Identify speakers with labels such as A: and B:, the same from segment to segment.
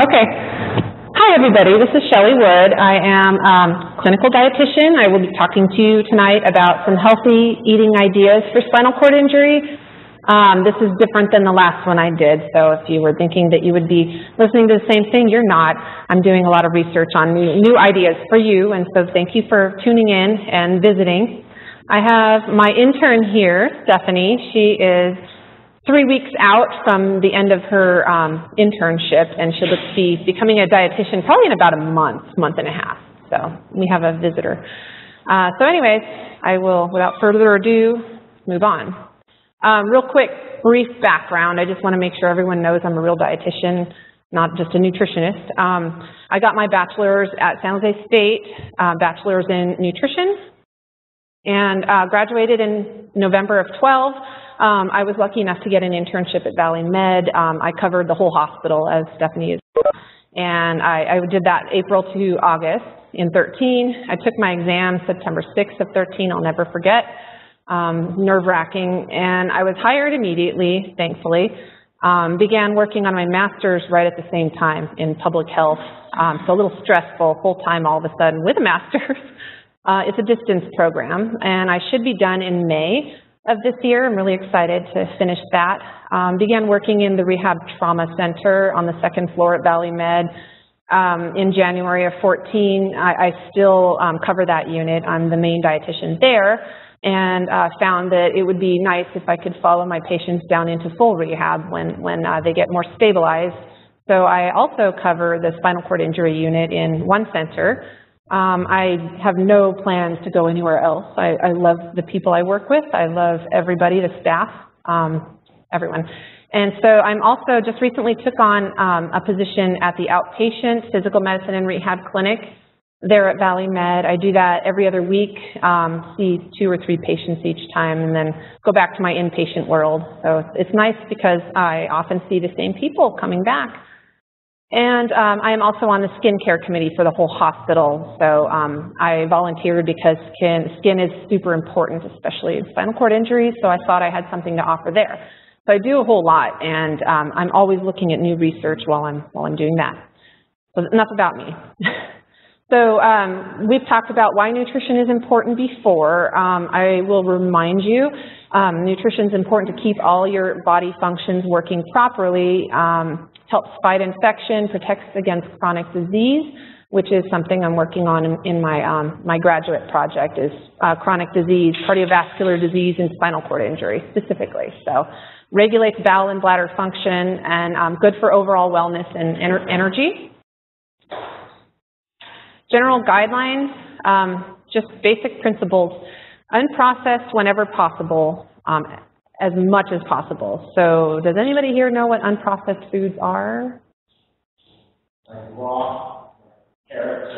A: Okay. Hi, everybody. This is Shelley Wood. I am a clinical dietitian. I will be talking to you tonight about some healthy eating ideas for spinal cord injury. This is different than the last one I did, so if you were thinking that you would be listening to the same thing, you're not. I'm doing a lot of research on new ideas for you, and so thank you for tuning in and visiting. I have my intern here, Stephanie. She is 3 weeks out from the end of her internship, and she'll be becoming a dietitian probably in about a month and a half. So we have a visitor. So anyways, I will, without further ado, move on. Real quick, brief background. I just want to make sure everyone knows I'm a real dietitian, not just a nutritionist. I got my bachelor's at San Jose State, bachelor's in nutrition, and graduated in November of 12. I was lucky enough to get an internship at Valley Med. I covered the whole hospital, as Stephanie is, and I did that April to August in 13. I took my exam September 6th of 13. I'll never forget. Nerve-wracking, and I was hired immediately, thankfully. Began working on my master's right at the same time in public health, so a little stressful, full-time all of a sudden with a master's. It's a distance program, and I should be done in May of this year. I'm really excited to finish that. Began working in the Rehab Trauma Center on the second floor at Valley Med in January of 14. I still cover that unit. I'm the main dietitian there, and found that it would be nice if I could follow my patients down into full rehab when they get more stabilized. So I also cover the spinal cord injury unit in one center. I have no plans to go anywhere else. I love the people I work with. I love everybody, the staff, everyone. And so I'm also just recently took on a position at the outpatient physical medicine and rehab clinic there at Valley Med. I do that every other week, see 2 or 3 patients each time, and then go back to my inpatient world. So it's nice because I often see the same people coming back. And I am also on the skin care committee for the whole hospital. So I volunteered because skin is super important, especially in spinal cord injuries, so I thought I had something to offer there. So I do a whole lot, and I'm always looking at new research while I'm doing that. So enough about me. So we've talked about why nutrition is important before. I will remind you, nutrition is important to keep all your body functions working properly. Helps fight infection, protects against chronic disease, which is something I'm working on in my graduate project, is chronic disease, cardiovascular disease, and spinal cord injury specifically. So regulates bowel and bladder function, and good for overall wellness and energy. General guidelines, just basic principles, unprocessed whenever possible, as much as possible. So does anybody here know what unprocessed foods are?
B: Like raw carrots.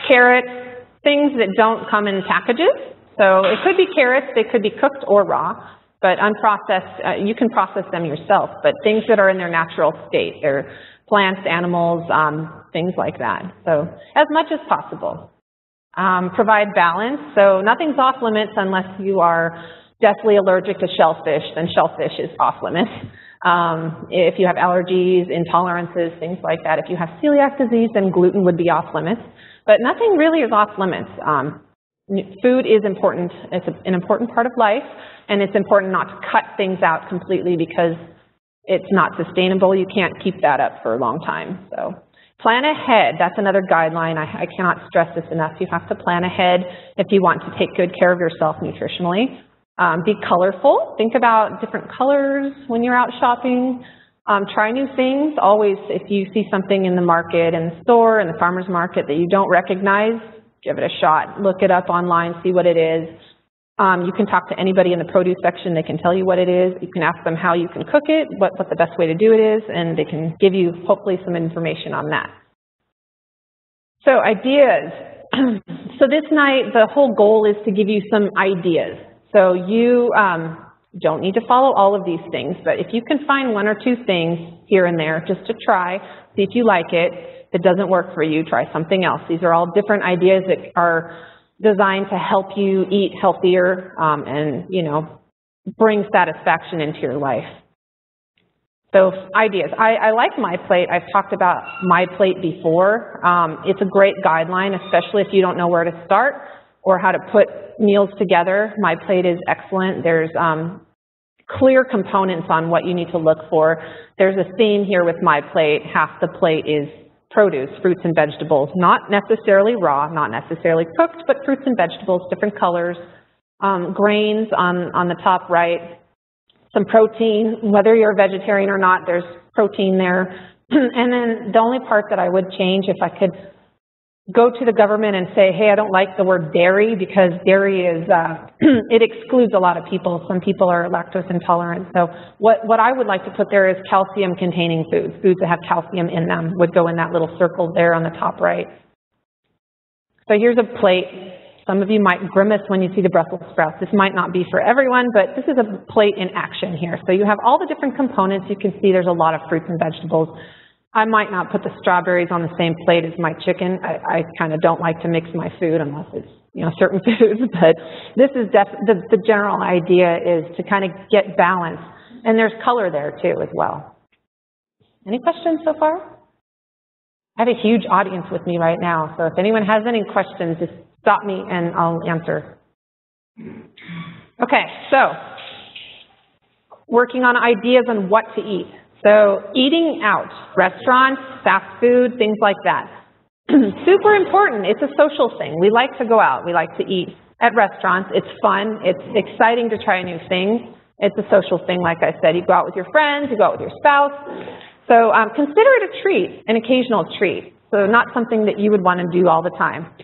A: Carrots, things that don't come in packages. So it could be carrots, they could be cooked or raw, but unprocessed, you can process them yourself, but things that are in their natural state. They're plants, animals, things like that. So as much as possible. Provide balance. So nothing's off limits unless you are deathly allergic to shellfish, then shellfish is off limits. If you have allergies, intolerances, things like that. If you have celiac disease, then gluten would be off limits. But nothing really is off limits. Food is important. It's an important part of life, and it's important not to cut things out completely because it's not sustainable. You can't keep that up for a long time. So plan ahead. That's another guideline. I cannot stress this enough. You have to plan ahead if you want to take good care of yourself nutritionally. Be colorful. Think about different colors when you're out shopping. Try new things. Always, if you see something in the market, in the store, in the farmer's market that you don't recognize, give it a shot. Look it up online, see what it is. You can talk to anybody in the produce section. They can tell you what it is. You can ask them how you can cook it, what the best way to do it is, and they can give you, hopefully, some information on that. So ideas. So this night, the whole goal is to give you some ideas. So you don't need to follow all of these things, but if you can find 1 or 2 things here and there just to try, see if you like it. If it doesn't work for you, try something else. These are all different ideas that are designed to help you eat healthier and, you know, bring satisfaction into your life. So ideas. I like My Plate. I've talked about My Plate before. It's a great guideline, especially if you don't know where to start or how to put meals together. My Plate is excellent. There's clear components on what you need to look for. There's a theme here with My Plate. Half the plate is produce, fruits and vegetables, not necessarily raw, not necessarily cooked, but fruits and vegetables, different colors, grains on the top right, some protein. Whether you're a vegetarian or not, there's protein there. And then the only part that I would change, if I could go to the government and say, hey, I don't like the word dairy, because dairy is, it excludes a lot of people. Some people are lactose intolerant. So what I would like to put there is calcium-containing foods. Foods that have calcium in them would go in that little circle there on the top right. So here's a plate. Some of you might grimace when you see the Brussels sprouts. This might not be for everyone, but this is a plate in action here. So you have all the different components. You can see there's a lot of fruits and vegetables. I might not put the strawberries on the same plate as my chicken. I kind of don't like to mix my food unless it's, you know, certain foods. But this is the general idea is to kind of get balance. And there's color there too as well. Any questions so far? I have a huge audience with me right now. So if anyone has any questions, just stop me and I'll answer. Okay, so working on ideas on what to eat. So eating out, restaurants, fast food, things like that. Super important. It's a social thing. We like to go out. We like to eat at restaurants. It's fun. It's exciting to try new things. It's a social thing, like I said. You go out with your friends. You go out with your spouse. So consider it a treat, an occasional treat. So not something that you would want to do all the time.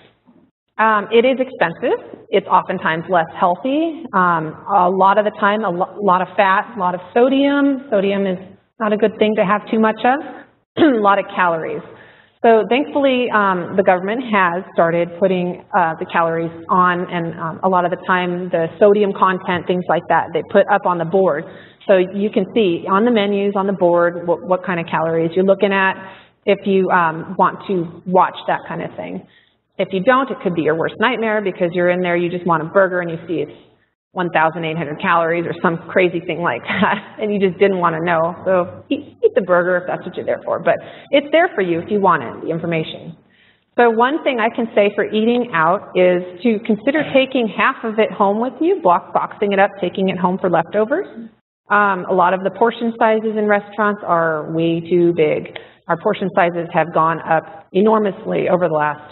A: It is expensive. It's oftentimes less healthy. A lot of the time, a lot of fat, a lot of sodium. Sodium is not a good thing to have too much of. A lot of calories. So thankfully, the government has started putting the calories on, and a lot of the time the sodium content, things like that, they put up on the board. So you can see on the menus, on the board, what kind of calories you're looking at if you want to watch that kind of thing. If you don't, it could be your worst nightmare because you're in there, you just want a burger and you see it's 1,800 calories or some crazy thing like that, and you just didn't want to know. So eat the burger if that's what you're there for. But it's there for you if you want it, the information. So one thing I can say for eating out is to consider taking half of it home with you, boxing it up, taking it home for leftovers. A lot of the portion sizes in restaurants are way too big. Our portion sizes have gone up enormously over the last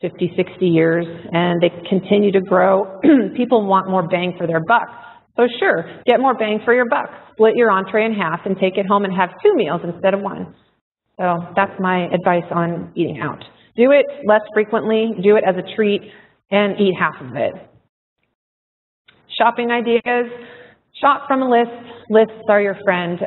A: 50, 60 years, and they continue to grow. People want more bang for their buck. So sure, get more bang for your buck. Split your entree in half and take it home and have 2 meals instead of 1. So that's my advice on eating out. Do it less frequently, do it as a treat, and eat half of it. Shopping ideas, shop from a list. Lists are your friend.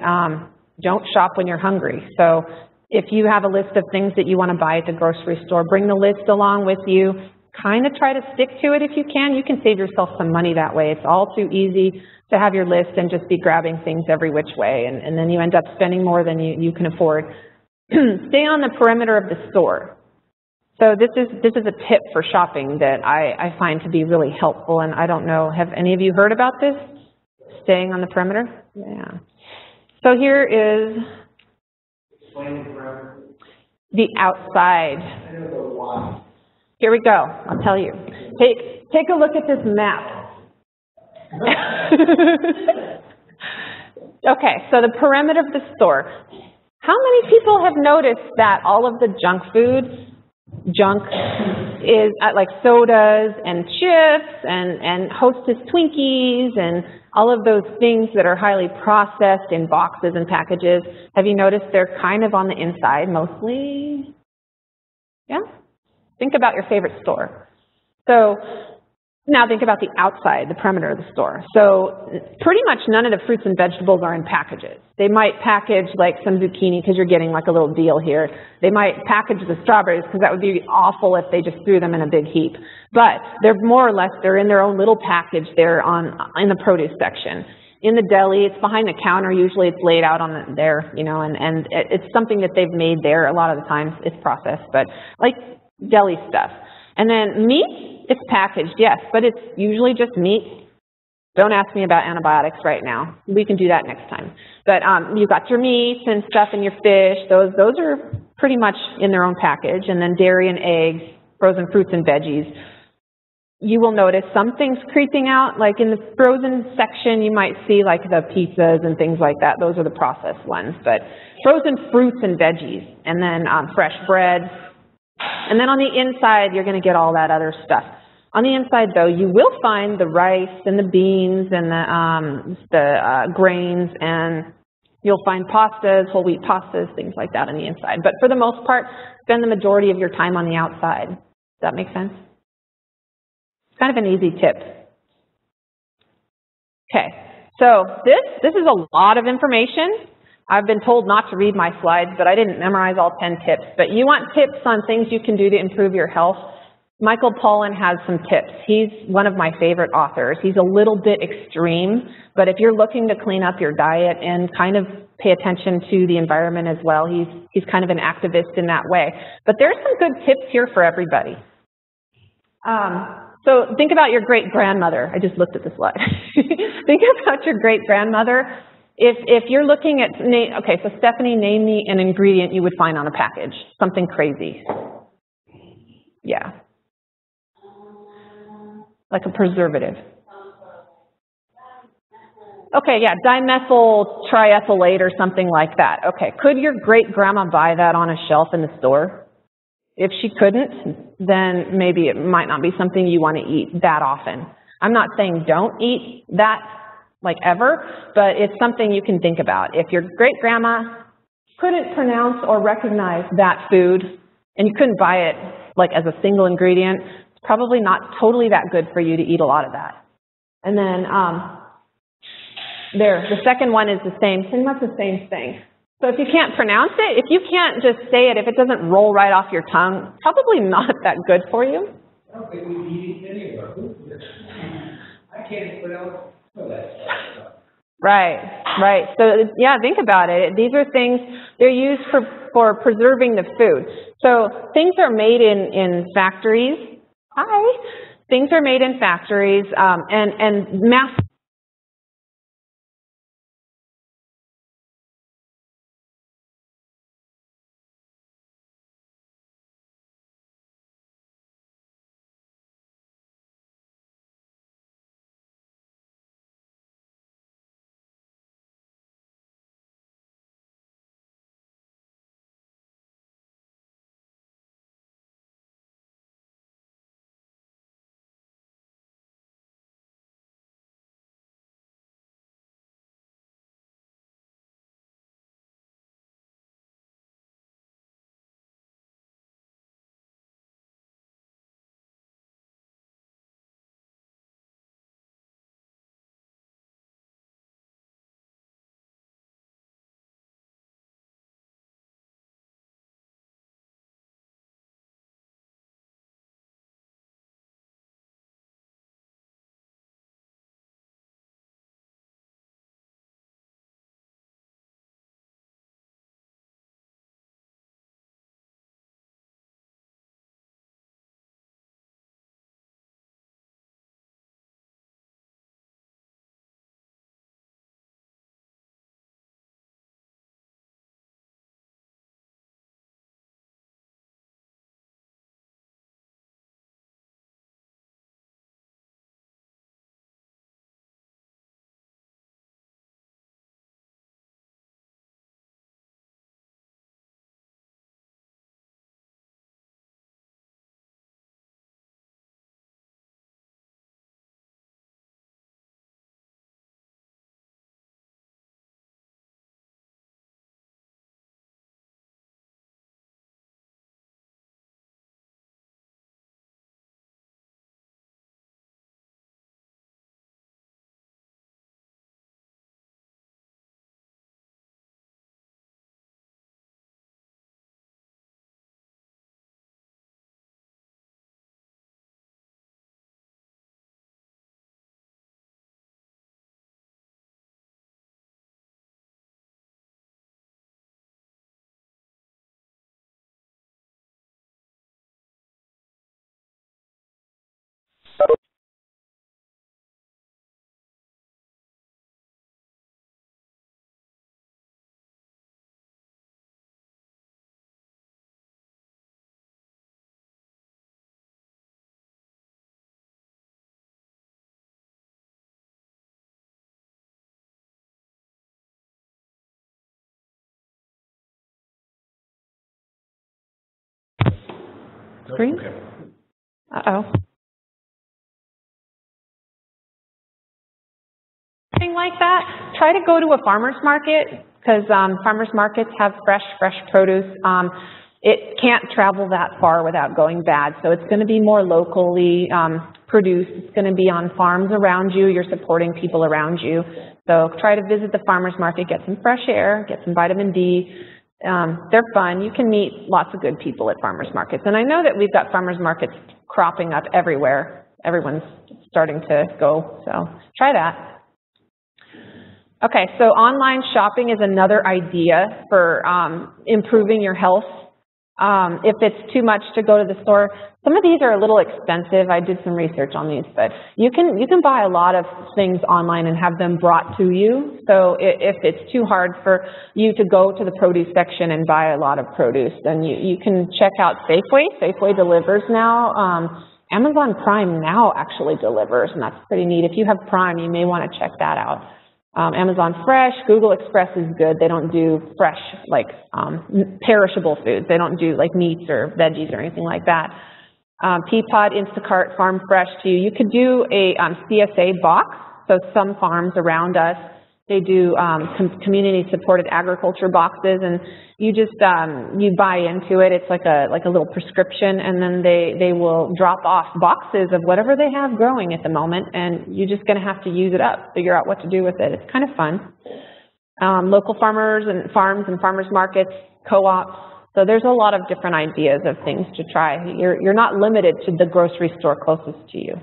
A: Don't shop when you're hungry. So if you have a list of things that you want to buy at the grocery store, bring the list along with you. Kind of try to stick to it if you can. You can save yourself some money that way. It's all too easy to have your list and just be grabbing things every which way, and then you end up spending more than you can afford. Stay on the perimeter of the store. So this is a tip for shopping that I find to be really helpful, and I don't know, have any of you heard about this? Staying on the perimeter? Yeah. So here is the outside. Here we go. I'll tell you. Take a look at this map. Okay, so the perimeter of the store. How many people have noticed that all of the junk is like sodas and chips and Hostess Twinkies and all of those things that are highly processed in boxes and packages? Have you noticed they're kind of on the inside mostly? Yeah? Think about your favorite store. So now think about the outside, the perimeter of the store. So pretty much none of the fruits and vegetables are in packages. They might package like some zucchini because you're getting like a little deal here. They might package the strawberries because that would be awful if they just threw them in a big heap. But they're more or less, they're in their own little package there in the produce section. In the deli, it's behind the counter. Usually it's laid out on there, you know, and it's something that they've made there. A lot of the times it's processed, but like deli stuff. And then meat, it's packaged, yes, but it's usually just meat, Don't ask me about antibiotics right now. We can do that next time. But you've got your meats and stuff and your fish. Those are pretty much in their own package. And then dairy and eggs, frozen fruits and veggies. You will notice some things creeping out. Like in the frozen section, you might see like the pizzas and things like that. Those are the processed ones. But frozen fruits and veggies, and then fresh bread. And then on the inside, you're going to get all that other stuff. On the inside, though, you will find the rice and the beans and the grains, and you'll find pastas, whole wheat pastas, things like that on the inside. But for the most part, spend the majority of your time on the outside. Does that make sense? It's kind of an easy tip. Okay, so this is a lot of information. I've been told not to read my slides, but I didn't memorize all 10 tips. But you want tips on things you can do to improve your health? Michael Pollan has some tips. He's one of my favorite authors. He's a little bit extreme, but if you're looking to clean up your diet and kind of pay attention to the environment as well, he's kind of an activist in that way. But there's some good tips here for everybody. So think about your great-grandmother. I just looked at the slide. Think about your great-grandmother. If you're looking at, okay, so Stephanie, name me an ingredient you would find on a package. Something crazy. Yeah. Like a preservative. Okay, yeah, dimethyl triethylate or something like that. Okay, could your great-grandma buy that on a shelf in the store? If she couldn't, then maybe it might not be something you want to eat that often. I'm not saying don't eat that, like ever, but it's something you can think about. If your great-grandma couldn't pronounce or recognize that food, and you couldn't buy it like as a single ingredient, it's probably not totally that good for you to eat a lot of that. And then the second one is the same, pretty much the same thing. So if you can't pronounce it, if you can't just say it, if it doesn't roll right off your tongue, probably not that good for you.
B: I don't think we eat any of our food. I can't pronounce that stuff.
A: Right. So yeah, think about it. These are things, they're used for preserving the food. So things are made in factories. Hi. Things are made in factories and mass Green? Uh-oh. Thing like that, try to go to a farmer's market, because farmer's markets have fresh produce. It can't travel that far without going bad, so it's going to be more locally produced. It's going to be on farms around you. You're supporting people around you. So try to visit the farmer's market, get some fresh air, get some vitamin D. They're fun. You can meet lots of good people at farmer's markets. And I know that we've got farmer's markets cropping up everywhere. Everyone's starting to go, so try that. Okay, so online shopping is another idea for improving your health. If it's too much to go to the store, some of these are a little expensive. I did some research on these, but you can buy a lot of things online and have them brought to you. So if it's too hard for you to go to the produce section and buy a lot of produce, then you can check out Safeway. Safeway delivers now. Amazon Prime now actually delivers, and that's pretty neat. If you have Prime, you may want to check that out. Amazon Fresh, Google Express is good. They don't do fresh, like perishable foods. They don't do like meats or veggies or anything like that. Peapod, Instacart, Farm Fresh to you. You could do a CSA box. So some farms around us, they do community-supported agriculture boxes, and you just you buy into it. It's like a little prescription, and then they will drop off boxes of whatever they have growing at the moment, and you're just going to have to use it up, figure out what to do with it. It's kind of fun. Local farmers and farms and farmers markets, co-ops. So there's a lot of different ideas of things to try. You're not limited to the grocery store closest to you.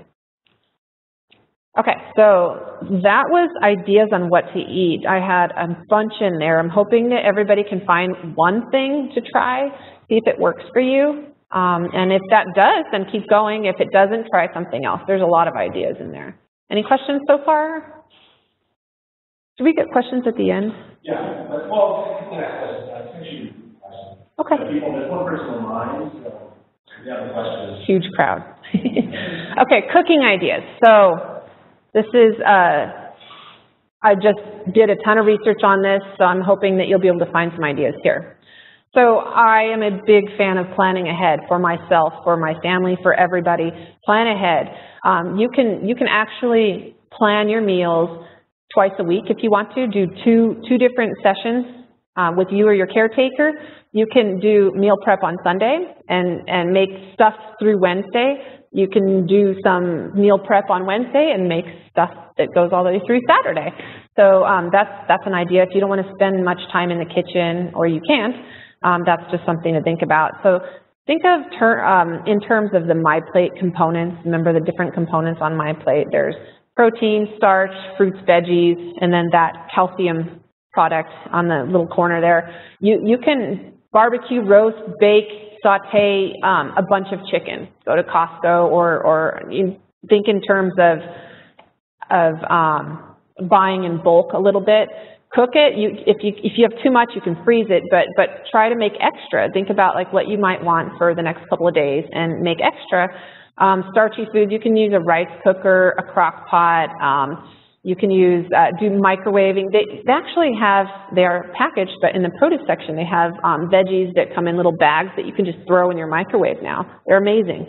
A: Okay, so that was ideas on what to eat. I had a bunch in there. I'm hoping that everybody can find one thing to try, see if it works for you. And if that does, then keep going. If it doesn't, try something else. There's a lot of ideas in there. Any questions so far? Do we get questions at the end?
C: Yeah, well, people ask questions. I think you ask.
A: Okay.
C: People, there's one person in mind, so if you have a question.
A: Huge crowd. Okay, cooking ideas. So this is, I just did a ton of research on this, so I'm hoping that you'll be able to find some ideas here. So I am a big fan of planning ahead for myself, for my family, for everybody. Plan ahead. You can actually plan your meals twice a week if you want to. Do two different sessions with you or your caretaker. You can do meal prep on Sunday and make stuff through Wednesday. You can do some meal prep on Wednesday and make stuff that goes all the way through Saturday. So that's an idea. If you don't want to spend much time in the kitchen, or you can't, that's just something to think about. So think of in terms of the MyPlate components. Remember the different components on MyPlate. There's protein, starch, fruits, veggies, and then that calcium product on the little corner there. You can barbecue, roast, bake, saute a bunch of chicken. Go to Costco, or you think in terms of buying in bulk a little bit. Cook it. If you have too much, you can freeze it, but try to make extra. Think about like what you might want for the next couple of days and make extra. Starchy foods, you can use a rice cooker, a crock pot. You can use, do microwaving. They actually have, they are packaged, but in the produce section, they have veggies that come in little bags that you can just throw in your microwave now. They're amazing.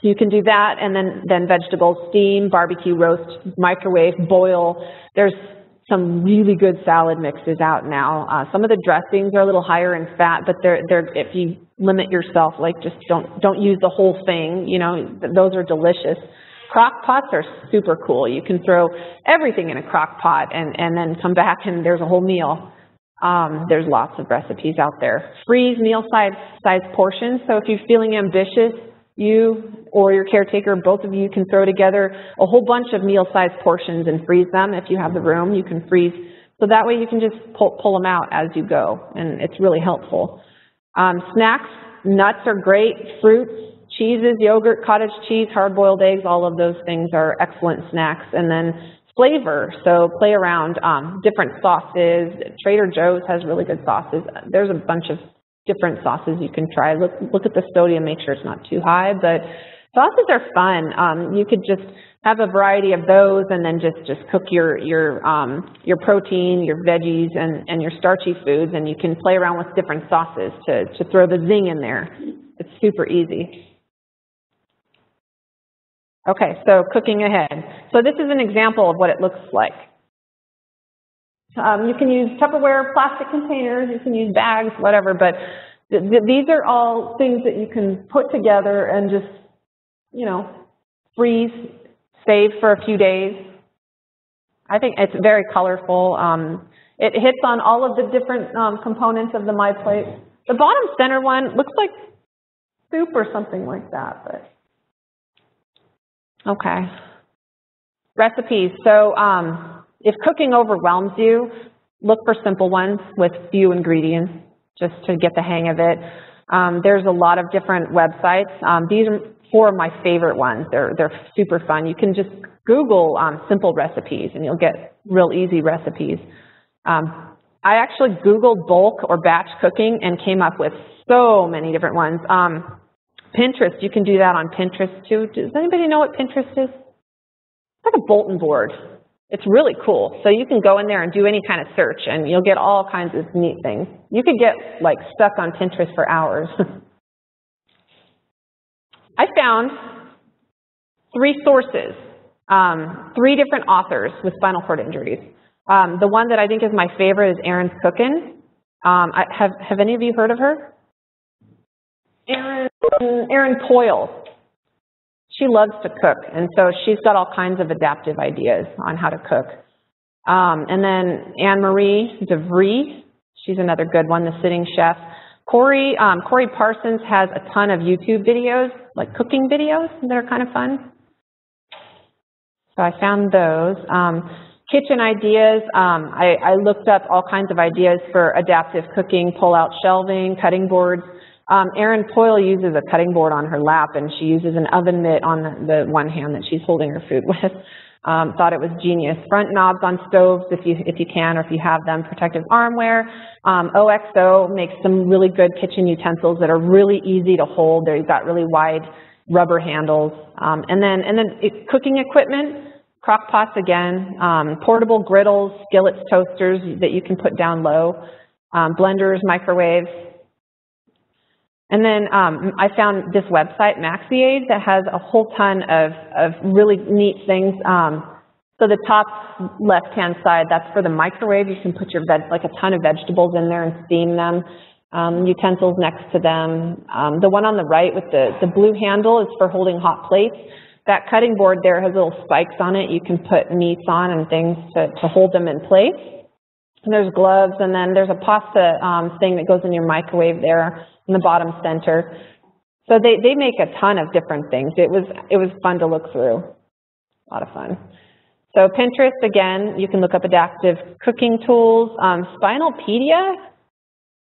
A: You can do that, and then vegetables, steam, barbecue, roast, microwave, boil. There's some really good salad mixes out now. Some of the dressings are a little higher in fat, but they're if you limit yourself, like just don't use the whole thing, you know, those are delicious. Crock pots are super cool. You can throw everything in a crock pot and then come back and there's a whole meal. There's lots of recipes out there. Freeze meal size portions. So if you're feeling ambitious, you or your caretaker, both of you can throw together a whole bunch of meal size portions and freeze them. If you have the room, you can freeze. So that way you can just pull them out as you go, and it's really helpful. Snacks, nuts are great, fruits, cheeses, yogurt, cottage cheese, hard-boiled eggs, all of those things are excellent snacks. And then flavor, so play around different sauces. Trader Joe's has really good sauces. There's a bunch of different sauces you can try. Look at the sodium, make sure it's not too high, but sauces are fun. You could just have a variety of those and then just cook your protein, your veggies, and your starchy foods, and you can play around with different sauces to throw the zing in there. It's super easy. Okay, so cooking ahead. So this is an example of what it looks like. You can use Tupperware, plastic containers, you can use bags, whatever, but these are all things that you can put together and just, you know, freeze, save for a few days. I think it's very colorful. It hits on all of the different components of the My Plate. The bottom center one looks like soup or something like that, but okay. Recipes. So if cooking overwhelms you, look for simple ones with few ingredients just to get the hang of it. There's a lot of different websites. These are 4 of my favorite ones. They're super fun. You can just Google simple recipes and you'll get real easy recipes. I actually Googled bulk or batch cooking and came up with so many different ones. Pinterest, you can do that on Pinterest too. Does anybody know what Pinterest is? It's like a bulletin board. It's really cool. So you can go in there and do any kind of search and you'll get all kinds of neat things. You could get like stuck on Pinterest for hours. I found 3 sources, 3 different authors with spinal cord injuries. The one that I think is my favorite is Erin's Cookin'. Have any of you heard of her? Erin Poyle. She loves to cook, and so she's got all kinds of adaptive ideas on how to cook. And then Anne-Marie DeVries, she's another good one, the sitting chef. Corey Parsons has a ton of YouTube videos, like cooking videos that are kind of fun. So I found those. Kitchen ideas, I looked up all kinds of ideas for adaptive cooking, pull-out shelving, cutting boards. Erin Poyle uses a cutting board on her lap, and she uses an oven mitt on the one hand that she's holding her food with. Thought it was genius. Front knobs on stoves if you can or if you have them. Protective armware. OXO makes some really good kitchen utensils that are really easy to hold. They've got really wide rubber handles. And then cooking equipment. Crock pots again. Portable griddles, skillets, toasters that you can put down low. Blenders, microwaves. And then I found this website, Maxiaid, that has a whole ton of really neat things. So the top left-hand side, that's for the microwave. You can put like a ton of vegetables in there and steam them. Utensils next to them. The one on the right with the blue handle is for holding hot plates. That cutting board there has little spikes on it. You can put meats on and things to hold them in place. And there's gloves, and then there's a pasta thing that goes in your microwave there in the bottom center. So they make a ton of different things. It was fun to look through. A lot of fun. So Pinterest, again, you can look up adaptive cooking tools. Spinalpedia,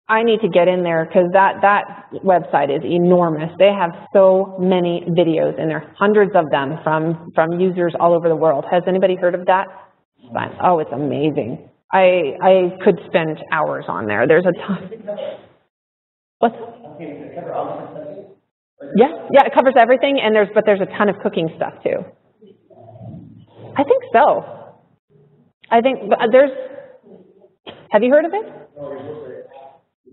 A: I need to get in there because that website is enormous. They have so many videos in there, hundreds of them from users all over the world. Has anybody heard of that? Oh, it's amazing. I could spend hours on there. There's a ton. What's that? Yeah, it covers everything, and there's a ton of cooking stuff too. I think so. I think have you heard of it?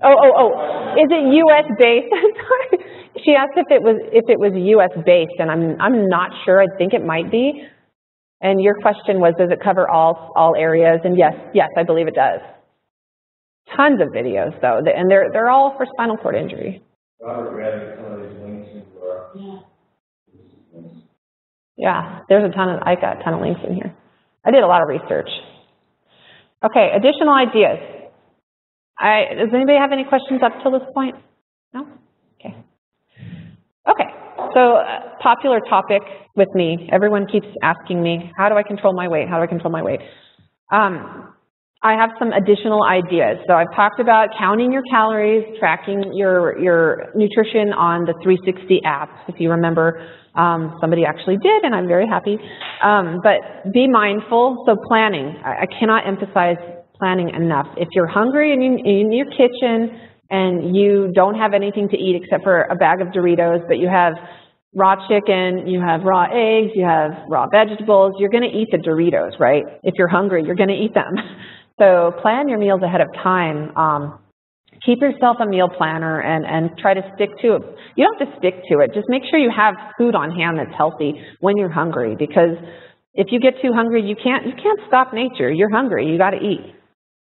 A: Oh, is it U.S. based? Sorry. She asked if it was U.S. based, and I'm not sure. I think it might be. And your question was, does it cover all areas? And yes, I believe it does. Tons of videos though, and they're all for spinal cord injury. Yeah, I got a ton of links in here. I did a lot of research. Okay, additional ideas. Does anybody have any questions up till this point? No? Okay. Okay, so popular topic with me. Everyone keeps asking me, how do I control my weight? How do I control my weight? I have some additional ideas. So I've talked about counting your calories, tracking your nutrition on the 360 app. If you remember, somebody actually did, and I'm very happy. But be mindful. So planning. I cannot emphasize planning enough. If you're hungry and in your kitchen and you don't have anything to eat except for a bag of Doritos, but you have raw chicken, you have raw eggs, you have raw vegetables, you're going to eat the Doritos, right? If you're hungry, you're going to eat them. So plan your meals ahead of time. keep yourself a meal planner and try to stick to it. You don't have to stick to it. Just make sure you have food on hand that's healthy when you're hungry, because if you get too hungry, you can't stop nature. You're hungry. You got to eat.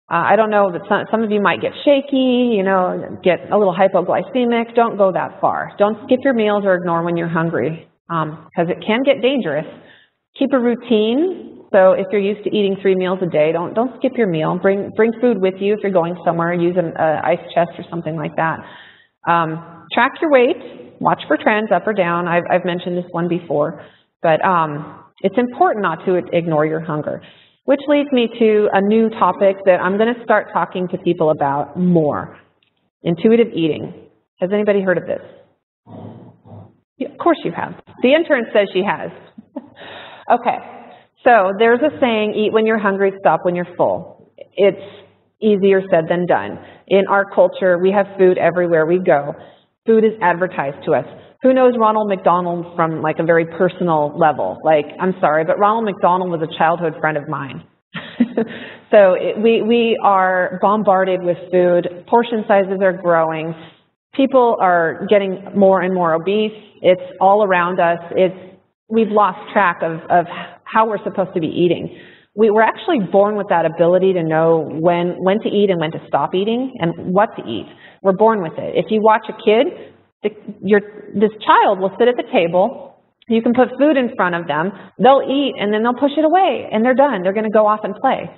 A: I don't know that some of you might get shaky, get a little hypoglycemic. Don't go that far. Don't skip your meals or ignore when you're hungry, because it can get dangerous. Keep a routine. So if you're used to eating 3 meals a day, don't skip your meal. Bring food with you if you're going somewhere. Use an ice chest or something like that. Track your weight. Watch for trends up or down. I've mentioned this one before, but it's important not to ignore your hunger. Which leads me to a new topic that I'm going to start talking to people about more. Intuitive eating. Has anybody heard of this? Yeah, of course you have. The intern says she has. Okay, so there's a saying, eat when you're hungry, stop when you're full. It's easier said than done. In our culture, we have food everywhere we go. Food is advertised to us. Who knows Ronald McDonald from like a very personal level? Like, I'm sorry, but Ronald McDonald was a childhood friend of mine. So we are bombarded with food. Portion sizes are growing. People are getting more and more obese. It's all around us. We've lost track of how we're supposed to be eating. We were actually born with that ability to know when to eat and when to stop eating and what to eat. We're born with it. If you watch a kid, this child will sit at the table, you can put food in front of them, they'll eat, and then they'll push it away, and they're done. They're going to go off and play.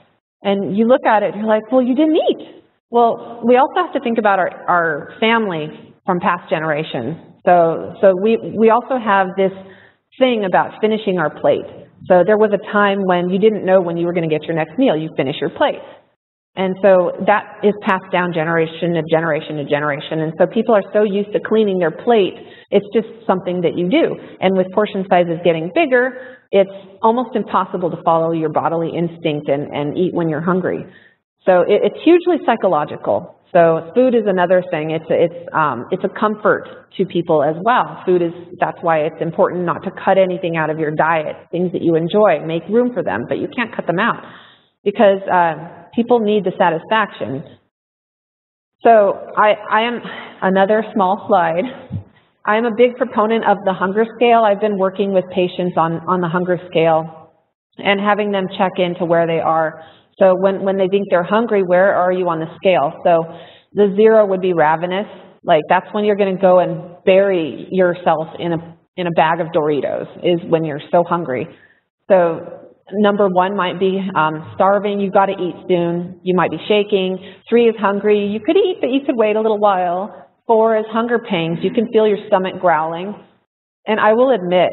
A: And you look at it, and you're like, well, you didn't eat. Well, we also have to think about our family from past generations. So we also have this thing about finishing our plate. So there was a time when you didn't know when you were going to get your next meal. You finish your plate. And so that is passed down generation to generation to generation. And so people are so used to cleaning their plate, it's just something that you do. And with portion sizes getting bigger, it's almost impossible to follow your bodily instinct and eat when you're hungry. So it's hugely psychological. So food is another thing. It's a comfort to people as well. That's why it's important not to cut anything out of your diet. Things that you enjoy, make room for them, but you can't cut them out because people need the satisfaction. So I am, another small slide, I am a big proponent of the hunger scale. I've been working with patients on the hunger scale and having them check into where they are. So when they think they're hungry, where are you on the scale? So the 0 would be ravenous. Like that's when you're going to go and bury yourself in a bag of Doritos, is when you're so hungry. So number 1 might be starving, you've got to eat soon, you might be shaking. 3 is hungry, you could eat, but you could wait a little while. 4 is hunger pangs, you can feel your stomach growling. And I will admit,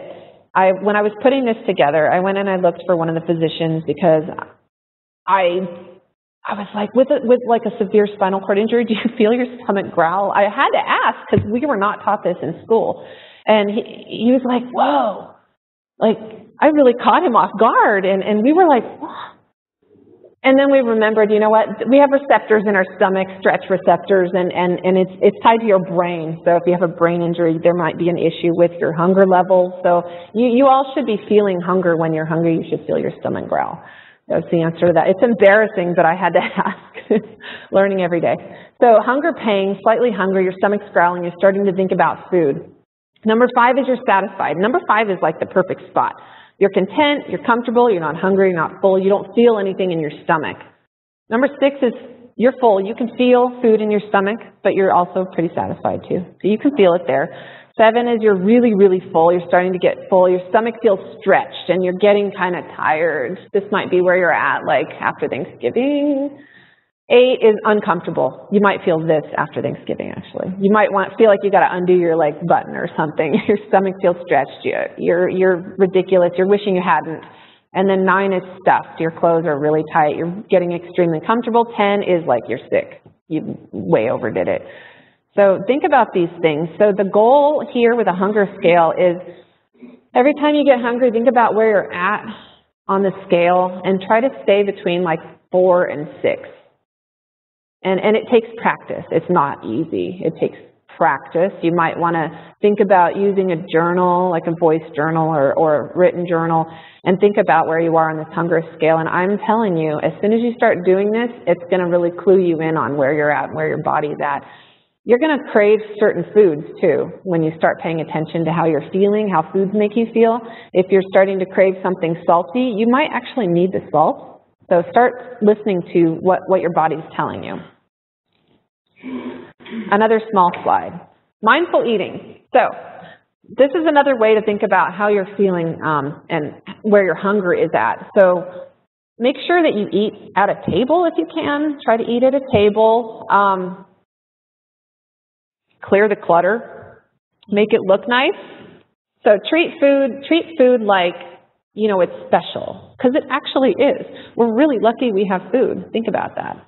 A: when I was putting this together, I went and I looked for one of the physicians because I was like, with like a severe spinal cord injury, do you feel your stomach growl? I had to ask because we were not taught this in school. And he was like, whoa, like I really caught him off guard. And we were like, whoa. And then we remembered, you know what, we have receptors in our stomach, stretch receptors, and it's tied to your brain. So if you have a brain injury, there might be an issue with your hunger level. So you all should be feeling hunger when you're hungry. You should feel your stomach growl. That's the answer to that. It's embarrassing, but I had to ask. Learning every day. So hunger pain, slightly hungry, your stomach's growling, you're starting to think about food. Number 5 is you're satisfied. Number 5 is like the perfect spot. You're content, you're comfortable, you're not hungry, you're not full, you don't feel anything in your stomach. Number 6 is you're full. You can feel food in your stomach, but you're also pretty satisfied too. So you can feel it there. 7 is you're really, really full. You're starting to get full. Your stomach feels stretched and you're getting kind of tired. This might be where you're at, like after Thanksgiving. 8 is uncomfortable. You might feel this after Thanksgiving, actually. You might feel like you got to undo your like button or something. Your stomach feels stretched. You're ridiculous. You're wishing you hadn't. And then 9 is stuffed. Your clothes are really tight. You're getting extremely comfortable. 10 is like you're sick. You way overdid it. So think about these things. So the goal here with a hunger scale is every time you get hungry, think about where you're at on the scale and try to stay between like 4 and 6. And it takes practice. It's not easy. It takes practice. You might want to think about using a journal, like a voice journal or a written journal, and think about where you are on this hunger scale. And I'm telling you, as soon as you start doing this, it's going to really clue you in on where you're at, where your body's at. You're going to crave certain foods, too, when you start paying attention to how you're feeling, how foods make you feel. If you're starting to crave something salty, you might actually need the salt. So start listening to what your body's telling you. Another small slide. Mindful eating. So this is another way to think about how you're feeling and where your hunger is at. So make sure that you eat at a table if you can. Try to eat at a table. Clear the clutter. Make it look nice. So treat food like, you know, it's special, because it actually is. We're really lucky we have food. Think about that.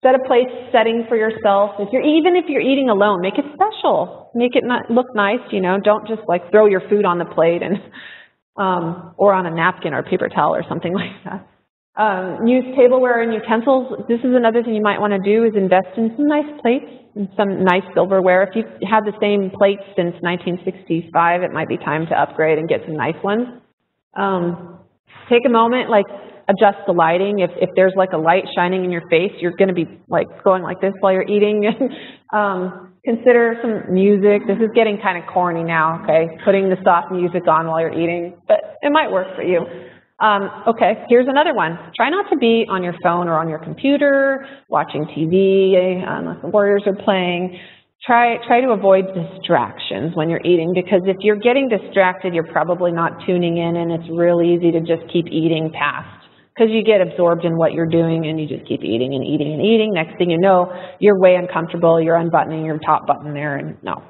A: Set a place setting for yourself. Even if you're eating alone, make it special. Make it look nice, you know. Don't just like throw your food on the plate and or on a napkin or a paper towel or something like that. Use tableware and utensils. This is another thing you might want to do, is invest in some nice plates and some nice silverware. If you've had the same plates since 1965, it might be time to upgrade and get some nice ones. Take a moment, like adjust the lighting. If there's like a light shining in your face, you're going to be like going like this while you're eating. Consider some music. This is getting kind of corny now, okay? Putting the soft music on while you're eating, but it might work for you. Okay, here's another one. Try not to be on your phone or on your computer, watching TV, unless the Warriors are playing. Try to avoid distractions when you're eating, because if you're getting distracted, you're probably not tuning in, and it's real easy to just keep eating past, because you get absorbed in what you're doing and you just keep eating and eating and eating. Next thing you know, you're way uncomfortable, you're unbuttoning your top button there, and no.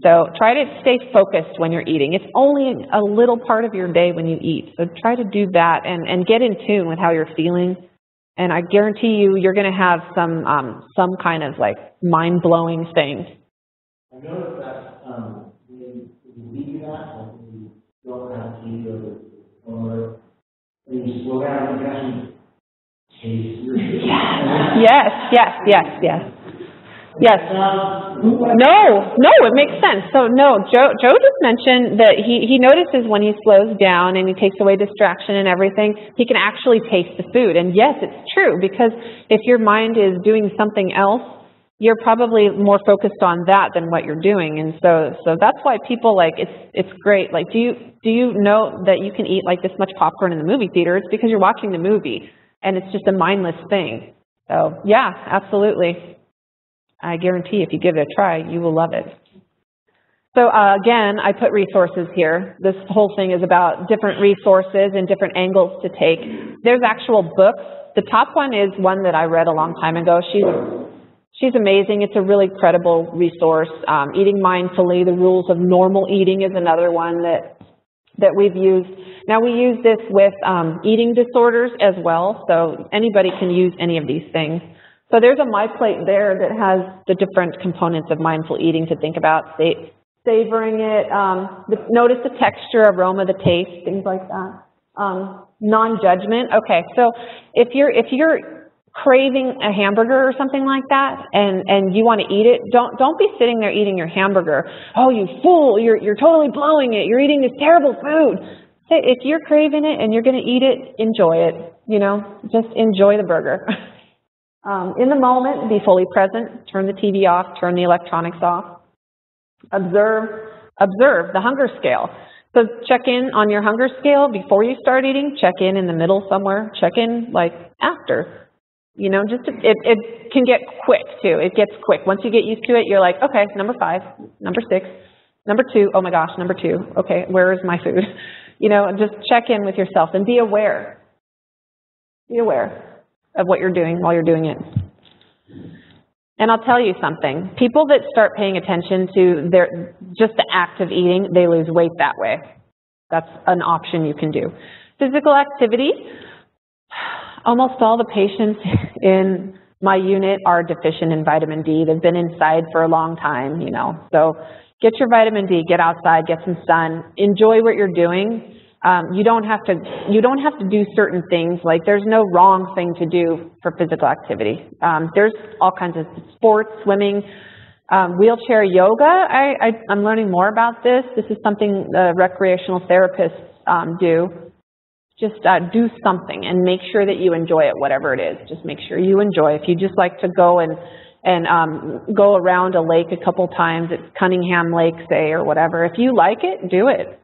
A: So try to stay focused when you're eating. It's only a little part of your day when you eat, so try to do that and get in tune with how you're feeling. And I guarantee you, you're going to have some kind of like mind-blowing thing.
C: I noticed that when you eat that, when you don't have to eat or when you slow down, you can actually taste your food. Yes. No, it makes sense. So no, Joe just mentioned that he notices when he slows down and he takes away distraction and everything, he can actually taste the food. And yes, it's true, because if your mind is doing something else, you're probably more focused on that than what you're doing. And so that's why people like, it's great. Like, do you know that you can eat like this much popcorn in the movie theater? It's because you're watching the movie and it's just a mindless thing. So yeah, absolutely. I guarantee if you give it a try, you will love it. So again, I put resources here. This whole thing is about different resources and different angles to take. There's actual books. The top one is one that I read a long time ago. She's amazing. It's a really credible resource. Eating Mindfully, The Rules of Normal Eating is another one that we've used. Now we use this with eating disorders as well, so anybody can use any of these things. So there's a My Plate there that has the different components of mindful eating to think about, savoring it, notice the texture, aroma, the taste, things like that. Non-judgment. Okay, so if you're craving a hamburger or something like that, and you want to eat it, don't be sitting there eating your hamburger. Oh, you fool! You're totally blowing it. You're eating this terrible food. If you're craving it and you're going to eat it, enjoy it. You know, just enjoy the burger. In the moment, be fully present. Turn the TV off. Turn the electronics off. Observe the hunger scale. So check in on your hunger scale before you start eating. Check in the middle somewhere. Check in like after. You know, just it can get quick too. It gets quick. Once you get used to it, you're like, okay, number 5, number 6, number 2. Oh my gosh, number 2. Okay, where is my food? You know, just check in with yourself and be aware. Be aware of what you're doing while you're doing it. And I'll tell you something. People that start paying attention to just the act of eating, they lose weight that way. That's an option you can do. Physical activity. Almost all the patients in my unit are deficient in vitamin D. They've been inside for a long time, you know. So get your vitamin D, get outside, get some sun, enjoy what you're doing. You don't have to do certain things. Like, there's no wrong thing to do for physical activity. There's all kinds of sports, swimming, Wheelchair yoga, I'm learning more about this. This is something recreational therapists do. Just do something and make sure that you enjoy it, whatever it is. Just make sure you enjoy. If you just like to go and go around a lake a couple times at Cunningham Lake, say, or whatever, if you like it, do it.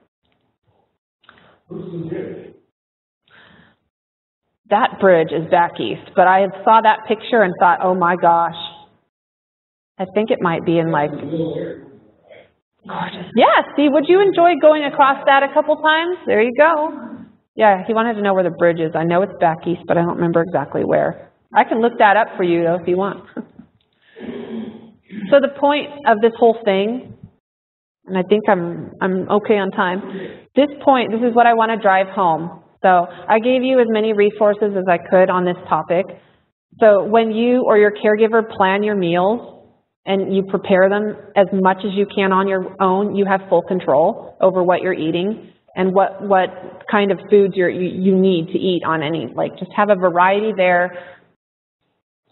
C: That bridge is back east, but I saw that picture and thought, oh my gosh. I think it might be in like, gorgeous. Yeah, see, would you enjoy going across that a couple times? There you go. Yeah, he wanted to know where the bridge is. I know it's back east, but I don't remember exactly where. I can look that up for you, though, if you want. So the point of this whole thing, and I think I'm okay on time, this is what I want to drive home. So I gave you as many resources as I could on this topic. So when you or your caregiver plan your meals, and you prepare them as much as you can on your own, you have full control over what you're eating and what kind of foods you need to eat on any, like just have a variety there.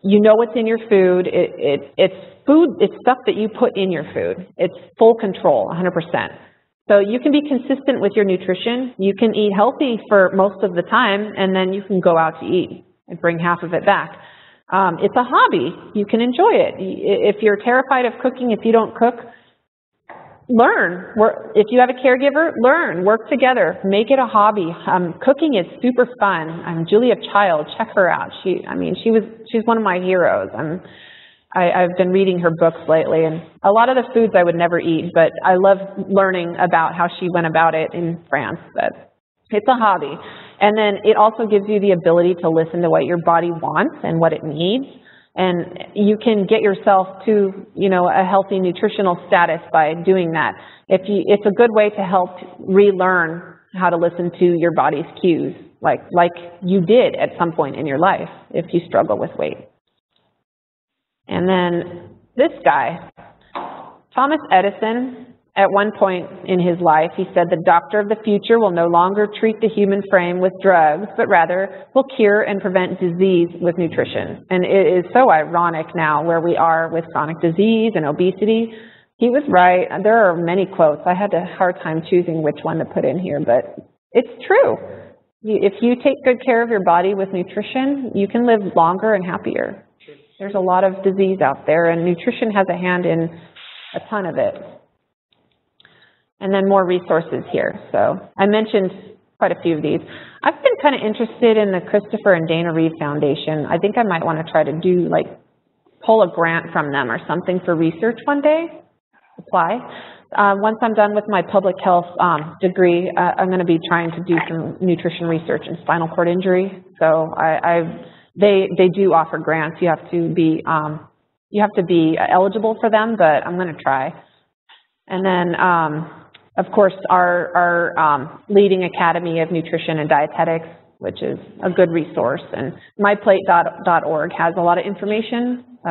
C: You know what's in your food. It's food, it's stuff that you put in your food. It's full control, 100%. So you can be consistent with your nutrition. You can eat healthy for most of the time, and then you can go out to eat and bring half of it back. It's a hobby. You can enjoy it. If you're terrified of cooking, if you don't cook, learn. If you have a caregiver, learn. Work together. Make it a hobby. Cooking is super fun. Julia Child, check her out. She's one of my heroes. I've been reading her books lately, and a lot of the foods I would never eat, but I love learning about how she went about it in France. But it's a hobby. And then it also gives you the ability to listen to what your body wants and what it needs. And you can get yourself to, a healthy nutritional status by doing that. It's a good way to help relearn how to listen to your body's cues, like you did at some point in your life if you struggle with weight. And then this guy, Thomas Edison, at one point in his life, he said, the doctor of the future will no longer treat the human frame with drugs, but rather will cure and prevent disease with nutrition. And it is so ironic now where we are with chronic disease and obesity. He was right. There are many quotes. I had a hard time choosing which one to put in here, but it's true. If you take good care of your body with nutrition, you can live longer and happier. There's a lot of disease out there, and nutrition has a hand in a ton of it. And then more resources here. So I mentioned quite a few of these. I've been kind of interested in the Christopher and Dana Reeve Foundation. I think I might want to try to do, pull a grant from them or something for research one day, apply. Once I'm done with my public health degree, I'm going to be trying to do some nutrition research in spinal cord injury. So they do offer grants. You have to be eligible for them, but I'm going to try. And then, of course, our leading Academy of Nutrition and Dietetics, which is a good resource. And myplate.org has a lot of information. So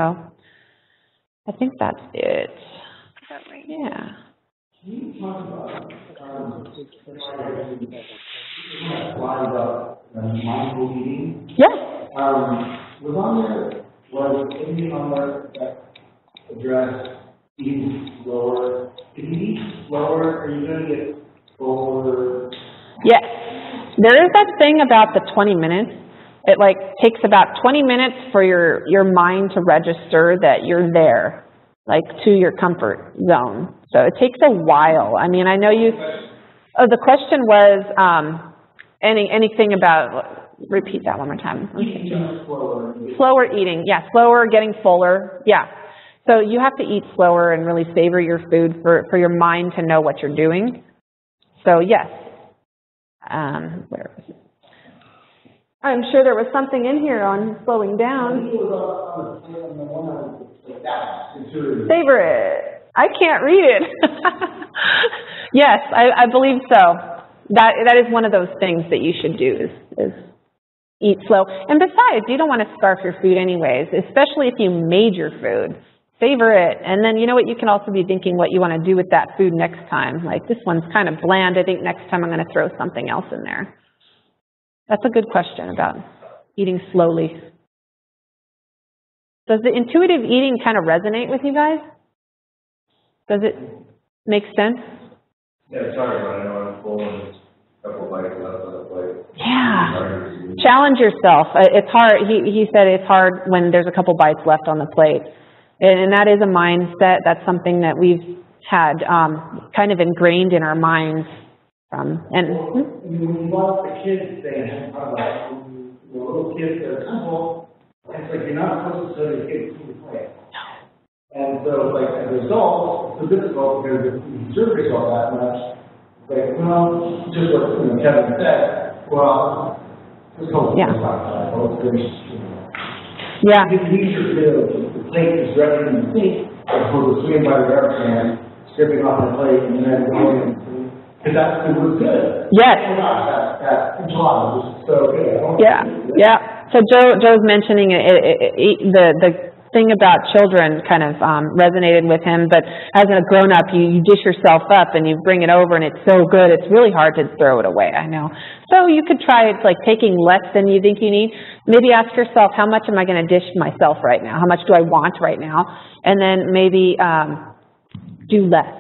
C: I think that's it. Yeah.
B: Can you talk about mindful eating?
C: Yes.
B: Was anything on there that addressed eating slower? If you eat slower, are you going to get fuller?
C: Yes. There is that thing about the 20 minutes. It takes about 20 minutes for your mind to register that you're there, to your comfort zone. So it takes a while. I know the question was anything about, repeat that one more time. Slower eating. Yeah, slower, getting fuller. Yeah. So you have to eat slower and really savor your food for your mind to know what you're doing. So yes. Where is it? I'm sure there was something in here on slowing down. Savor it. I can't read it. Yes, I believe so. That is one of those things that you should do is eat slow. And besides, you don't want to scarf your food anyways, especially if you made your food. Savor it. And then you know what, you can also be thinking what you want to do with that food next time. This one's kind of bland. I think next time I'm going to throw something else in there. That's a good question about eating slowly. Does the intuitive eating kind of resonate with you guys? Does it make sense?
B: Yeah, sorry, but I know I'm full and a couple bites left on the plate.
C: Yeah. Challenge yourself. It's hard. He said it's hard when there's a couple bites left on the plate. And that is a mindset. That's something that we've had kind of ingrained in our minds.
B: When you watch the kids thing, the little kids that are simple, it's like you're not supposed to tell your kids to play. And so, like, as a result, it's difficult because if you observe yourself that much, like, well, just what Kevin said, well, let's go outside. Let's finish.
C: Yeah.
B: It's easier to plate is directly in the sink as opposed to swinging by the garbage can, stripping off the plate, and then going in. Because that food was good.
C: Yes.
B: Oh gosh, that enchilada was so good.
C: Yeah. So Joe's mentioning the thing about children kind of resonated with him, but as a grown-up, you dish yourself up and you bring it over and it's so good, it's really hard to throw it away, I know. So you could try it like taking less than you think you need. Maybe ask yourself, how much am I going to dish myself right now? How much do I want right now? And then maybe do less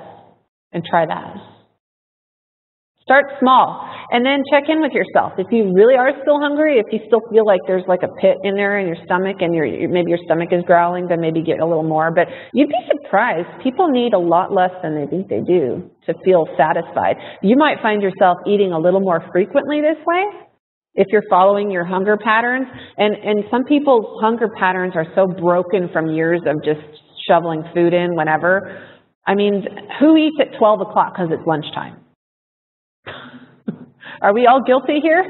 C: and try that. Start small, and then check in with yourself. If you really are still hungry, if you still feel like there's like a pit in there in your stomach and maybe your stomach is growling, then maybe get a little more. But you'd be surprised. People need a lot less than they think they do to feel satisfied. You might find yourself eating a little more frequently this way if you're following your hunger patterns. And some people's hunger patterns are so broken from years of just shoveling food in whenever. I mean, who eats at 12 o'clock because it's lunchtime? Are we all guilty here?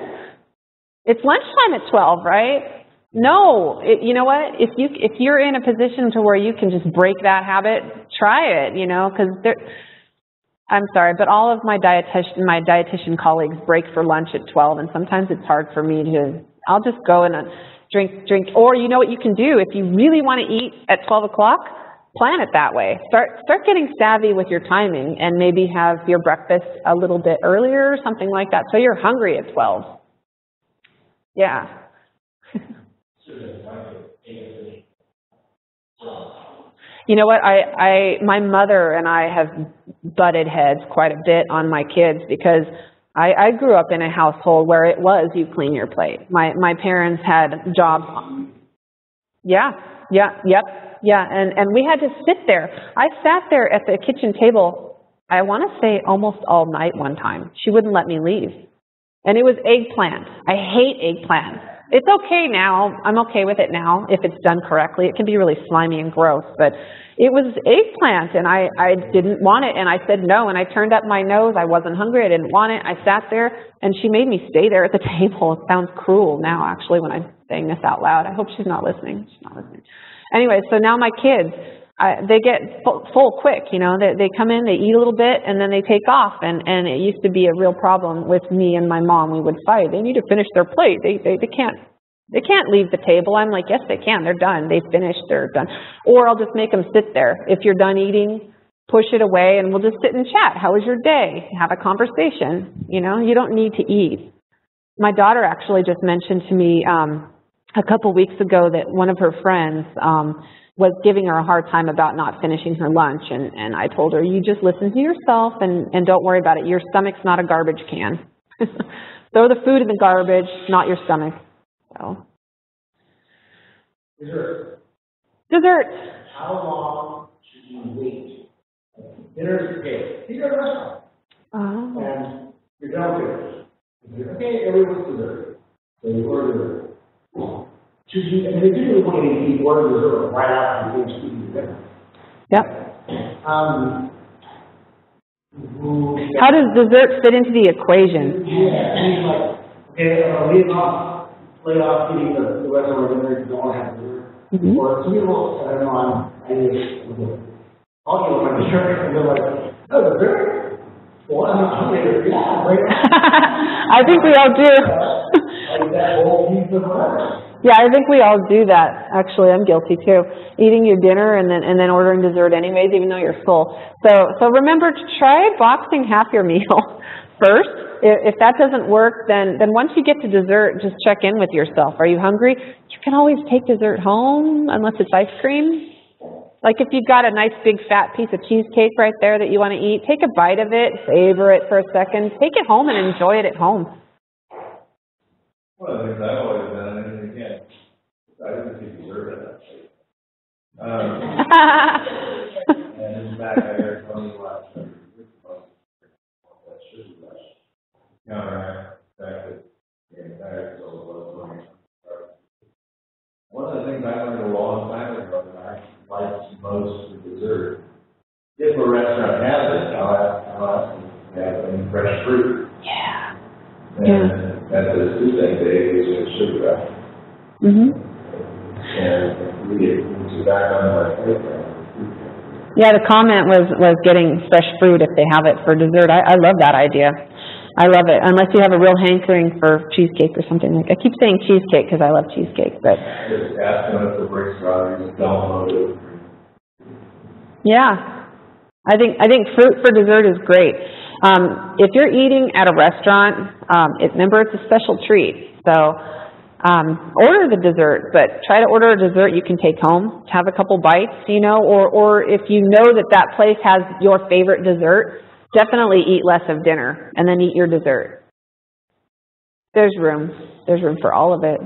C: It's lunchtime at 12, right? No, you know what? If you're in a position to where you can just break that habit, try it, because I'm sorry, but all of my dietitian colleagues break for lunch at 12, and sometimes it's hard for me I'll just go and drink, or you know what you can do, if you really want to eat at 12 o'clock, plan it that way. Start getting savvy with your timing and maybe have your breakfast a little bit earlier or something like that so you're hungry at 12. Yeah. You know what? My mother and I have butted heads quite a bit on my kids because I grew up in a household where it was you clean your plate. My parents had jobs. Yeah, and we had to sit there. I sat there at the kitchen table, I want to say almost all night one time. She wouldn't let me leave. And it was eggplant. I hate eggplant. It's okay now. I'm okay with it now if it's done correctly. It can be really slimy and gross, but it was eggplant, and I didn't want it, and I said no, and I turned up my nose. I wasn't hungry. I didn't want it. I sat there, and she made me stay there at the table. It sounds cruel now, actually, when I'm saying this out loud. I hope she's not listening. She's not listening. Anyway, so now my kids, they get full quick, They come in, they eat a little bit, and then they take off. And it used to be a real problem with me and my mom. We would fight. They need to finish their plate. They can't leave the table. I'm like, yes, they can. They're done. They finished. They're done. Or I'll just make them sit there. If you're done eating, push it away, and we'll just sit and chat. How was your day? Have a conversation. You don't need to eat. My daughter actually just mentioned to me a couple weeks ago that one of her friends was giving her a hard time about not finishing her lunch, and I told her, you just listen to yourself and don't worry about it. Your stomach's not a garbage can. Throw the food in the garbage, not your stomach. So. Dessert.
B: How long should you wait? Dinner's okay. You go to a restaurant. And you're done with it. Okay, everyone's dessert. So you order dessert. Should you, and they do want to eat order dessert right after you finish eating dinner.
C: Yep. How does dessert fit into the equation?
B: Okay, lay off eating the rest of our dinner if you don't want to have dessert.
C: Mm-hmm.
B: Or some people, I don't know, I'll eat my dessert, and they're like, oh, dessert? Well, I'm not hungry. Yeah, right.
C: I think we all do.
B: Like that whole piece of whatever.
C: Yeah, I think we all do that. Actually, I'm guilty too. Eating your dinner and then ordering dessert anyways, even though you're full. So remember to try boxing half your meal first. If that doesn't work, then once you get to dessert, just check in with yourself. Are you hungry? You can always take dessert home, unless it's ice cream. Like if you've got a nice big fat piece of cheesecake right there that you want to eat, take a bite of it, savor it for a second, take it home and enjoy it at home.
D: One of the things I've always done, and again, I didn't see dessert in that shape. And in fact, I heard Tony last night, that sugar rush, counteract the fact that the entire one of the things I learned a long time ago that I like most for dessert, if a restaurant has it, I'll ask them to have any fresh fruit.
C: Yeah.
D: And that's the two things they use in sugar rush. And we get back on my plate.
C: Yeah, the comment was getting fresh fruit if they have it for dessert. I love that idea. I love it, unless you have a real hankering for cheesecake or something like that. I keep saying cheesecake because I love cheesecake, but...
D: Just ask them if the brick strawberries don't load it.
C: Yeah, I think fruit for dessert is great. If you're eating at a restaurant, remember it's a special treat, so order the dessert, but try to order a dessert you can take home, have a couple bites, you know, or if you know that place has your favorite dessert, definitely eat less of dinner and then eat your dessert. There's room for all of it.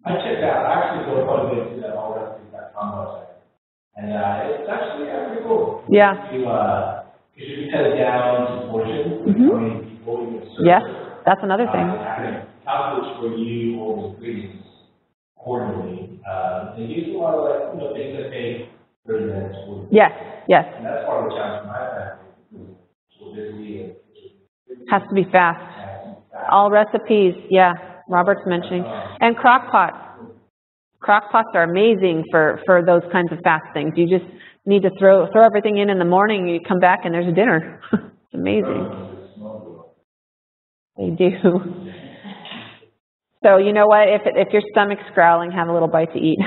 B: I checked out, I actually go quite a bit to that allrecipes.com website. And it's actually pretty cool.
C: Yeah.
B: Because you can cut it down to portions. How many people you can serve.
C: Yes, that's another thing.
B: And calculates for you all the ingredients accordingly. They use a lot of things that take 30 minutes.
C: Yes.
B: And that's part of the challenge from my family.
C: Has to be fast. All recipes, yeah, Robert's mentioning. And crock pots. Crock pots are amazing for those kinds of fast things. You just need to throw everything in the morning, and you come back and there's a dinner. It's amazing. They do. So you know what? If your stomach's growling, have a little bite to eat.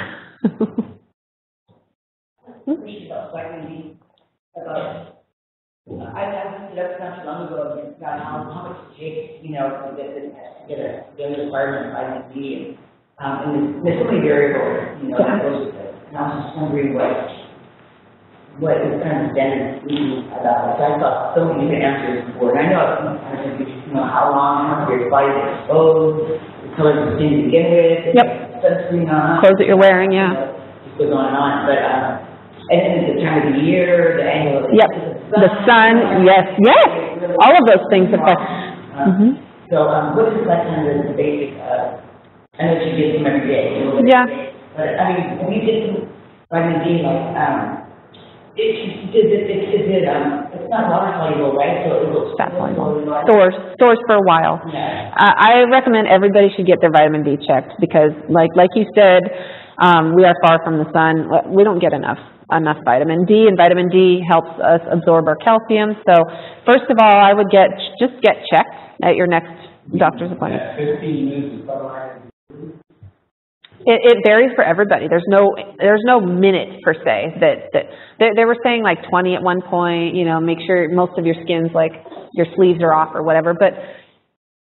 E: I looked it up not too long ago about how much it takes, to get a requirement of vitamin D. And there's so many variables, that goes with it. And I was just wondering what is kind of standard about it. So I thought so many different answers before. And I know it's how long, how your body is exposed, the color of the skin to begin with, sunscreen on.
C: Clothes that you're wearing, yeah.
E: It goes on and on. But, and then the time of the year, the angle of
C: the sun, yes. All of those things affect.
E: So, what is like kind of the basic, I know you get them every day.
C: Yeah.
E: But, I mean, when you get some vitamin D, it's not water soluble, right? So it will
C: fat soluble. Stores for a while.
E: Yeah.
C: I recommend everybody should get their vitamin D checked because, like you said, we are far from the sun. We don't get enough vitamin D, and vitamin D helps us absorb our calcium. So first of all, I would just get checked at your next doctor's appointment.
B: 15 minutes of sunlight.
C: It varies for everybody. There's no minute per se that they were saying like 20 at one point. Make sure most of your skin's like your sleeves are off or whatever. But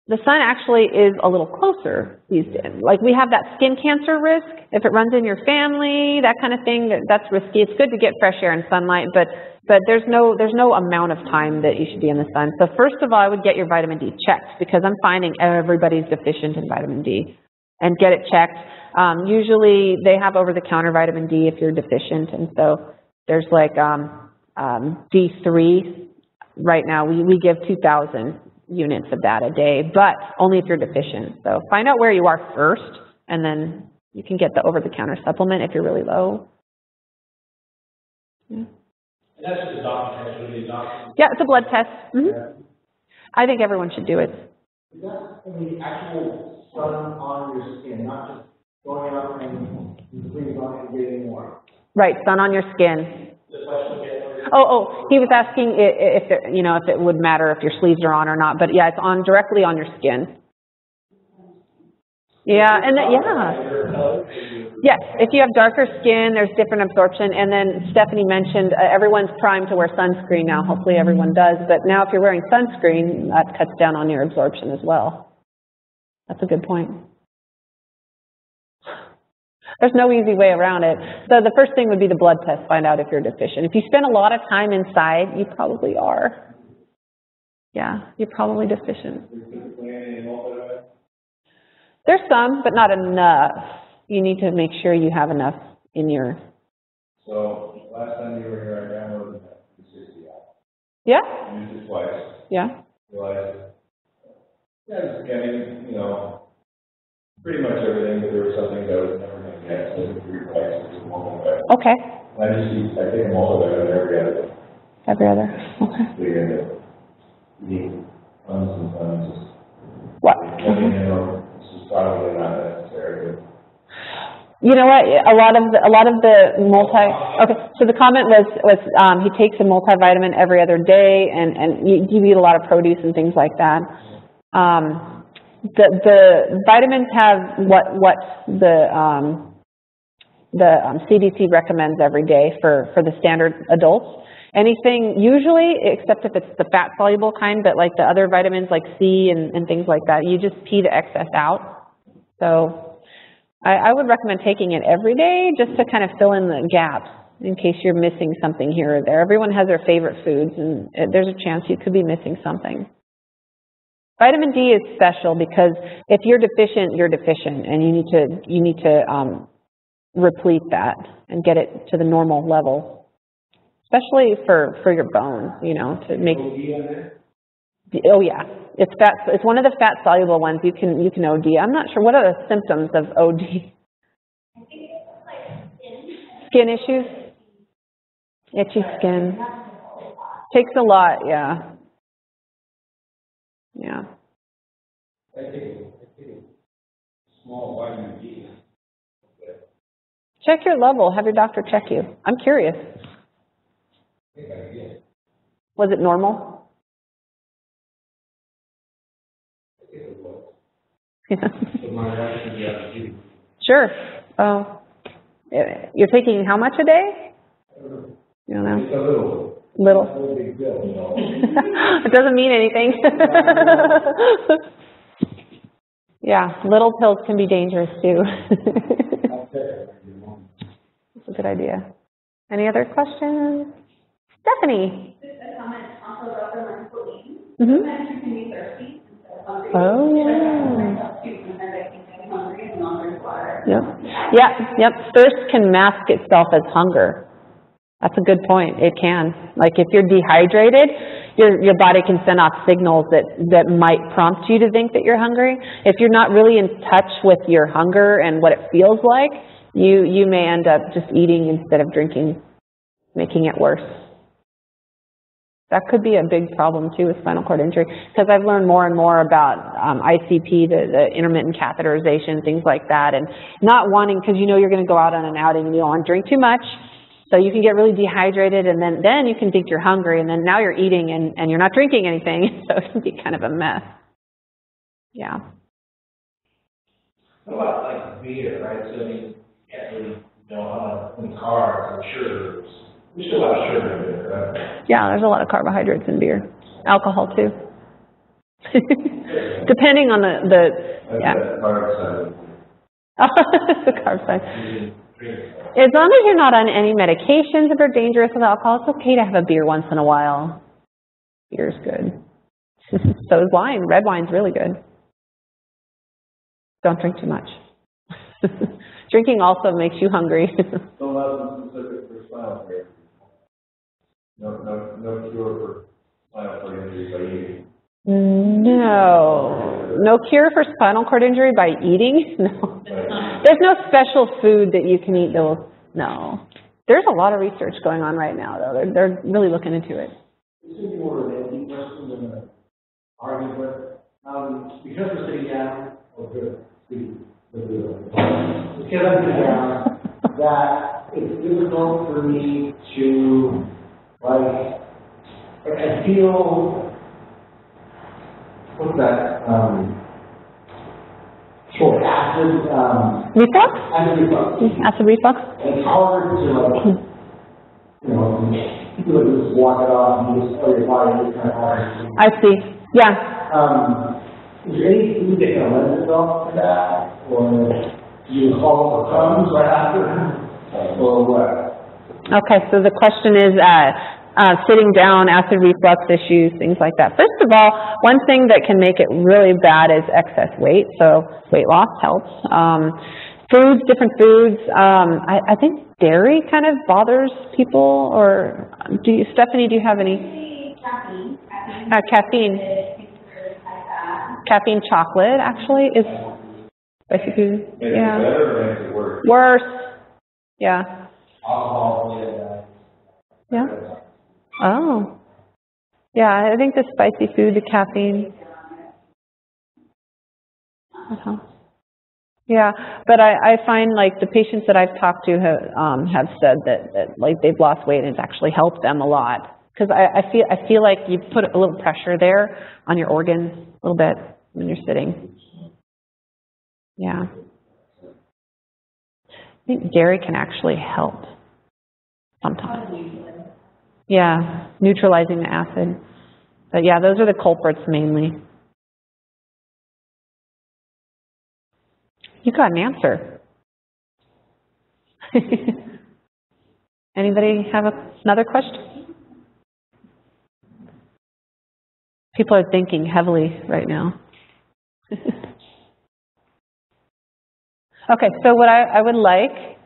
C: the sun actually is a little closer these days. Like we have that skin cancer risk if it runs in your family, that kind of thing. That's risky. It's good to get fresh air and sunlight, but there's no amount of time that you should be in the sun. So first of all, I would get your vitamin D checked because I'm finding everybody's deficient in vitamin D, and get it checked. Usually they have over-the-counter vitamin D if you're deficient, and so there's like D3 right now. We give 2,000 units of that a day, but only if you're deficient. So find out where you are first, and then you can get the over-the-counter supplement if you're really low. Yeah.
B: And that's just a doctor test, really, doctor.
C: Yeah, it's a blood test. Yeah. I think everyone should do it.
B: Is that the actual sun on your skin, not just going up and breathing on and getting warm?
C: Right, sun on your skin. Oh, he was asking if it would matter if your sleeves are on or not, but yeah, it's directly on your skin. Yeah, and yes, if you have darker skin, there's different absorption, and then Stephanie mentioned everyone's primed to wear sunscreen now. Hopefully everyone does, but now if you're wearing sunscreen, that cuts down on your absorption as well. That's a good point. There's no easy way around it. So the first thing would be the blood test, find out if you're deficient. If you spend a lot of time inside, you probably are. Yeah, you're probably deficient. There's some, but not enough. You need to make sure you have enough in your...
D: So, last time you were here, I downloaded the 60 app.
C: Yeah?
D: I used it twice.
C: Yeah.
D: Realized, yeah, I was getting, you know, pretty much everything, but there was something that was never going to get, so it replaced it with multivitamin.
C: Okay.
D: I take a multivitamin every other day.
C: Every other, okay.
D: So you end up eating tons and tons of...
C: What?
D: You know, this is probably not necessary, but...
C: You know what? A lot of the okay. So the comment was he takes a multivitamin every other day, and you eat a lot of produce and things like that. The vitamins have what the CDC recommends every day for the standard adults. Anything usually, except if it's the fat soluble kind, but like the other vitamins like C and things like that, you just pee the excess out. So. I would recommend taking it every day just to kind of fill in the gaps in case you're missing something here or there. Everyone has their favorite foods, and there's a chance you could be missing something. Vitamin D is special because if you're deficient, and you need to replete that and get it to the normal level, especially for your bones, you know, to make. Oh yeah. It's fat. It's one of the fat soluble ones. You can OD. I'm not sure what are the symptoms of OD.
F: I think it's like
C: Skin issues. Itchy skin. Takes a lot. Yeah. Yeah.
D: I take a small vitamin D.
C: Check your level. Have your doctor check you. I'm curious.
D: I think I did.
C: Was it normal? Sure. Oh, you're taking how much a day? You don't know.
D: It's a
C: little.
D: No big deal, you know.
C: It doesn't mean anything. Yeah, little pills can be dangerous too. That's a good idea. Any other questions? Stephanie.
F: just a comment also about the mindful eating.
C: Mm-hmm.
F: Sometimes you can be thirsty instead of hungry.
C: Oh, yeah.
F: Sometimes I can be hungry and not drink water.
C: Yep. Thirst can mask itself as hunger. That's a good point. It can. Like if you're dehydrated, your body can send off signals that might prompt you to think that you're hungry. If you're not really in touch with your hunger and what it feels like, you may end up just eating instead of drinking, making it worse. That could be a big problem too with spinal cord injury, because I've learned more and more about ICP, the intermittent catheterization, things like that, and not wanting, because you know you're going to go out on an outing and you don't want to drink too much, so you can get really dehydrated, and then you can think you're hungry, and then now you're eating and you're not drinking anything, so it can be kind of a mess. Yeah.
B: What about like beer, right? So I mean, you can't really, in cars, I'm sure there's still a lot of sugar in it, right?
C: Yeah, there's a lot of carbohydrates in beer. Alcohol too. Depending on the yeah. The carb side. As long as you're not on any medications that are dangerous with alcohol, it's okay to have a beer once in a while. Beer's good. So is wine. Red wine's really good. Don't drink too much. Drinking also makes you hungry.
D: So nothing specific for spinal cord. No cure for spinal cord injury by eating.
C: No cure for spinal cord injury by eating. No, there's no special food that you can eat that will. No, there's a lot of research going on right now, though. They're really looking into it.
B: This is more of an empty question than an argument, but because we're sitting down, because I'm sitting down, that it's difficult for me to, like I feel, what's that, acid,
C: reflux?
B: Acid reflux.
C: Acid reflux?
B: And it's hard to, like, you just walk it off and just tell your body it's kind of hard.
C: I see. Yeah.
B: Is there any food that kind of lends itself to that, or? You call for crumbs right after, or what?
C: Okay, so the question is, sitting down, acid reflux issues, things like that. First of all, one thing that can make it really bad is excess weight, so weight loss helps. Foods, different foods, I think dairy kind of bothers people, or Stephanie, do you have any?
F: Caffeine.
C: Caffeine. Caffeine chocolate, actually, is spicy food.
D: Makes it
C: Yeah.
D: better or makes it worse?
C: Worse. Yeah.
B: Alcohol,
C: Yeah. Oh. Yeah, I think the spicy food, the caffeine. Uh-huh. Yeah, but I find like the patients that I've talked to have said that like they've lost weight and it's actually helped them a lot. Because I feel like you put a little pressure there on your organs a little bit when you're sitting. Yeah. I think dairy can actually help sometimes. Yeah, neutralizing the acid. But yeah, those are the culprits mainly. You got an answer. Anybody have another question? People are thinking heavily right now. Okay, so what I would like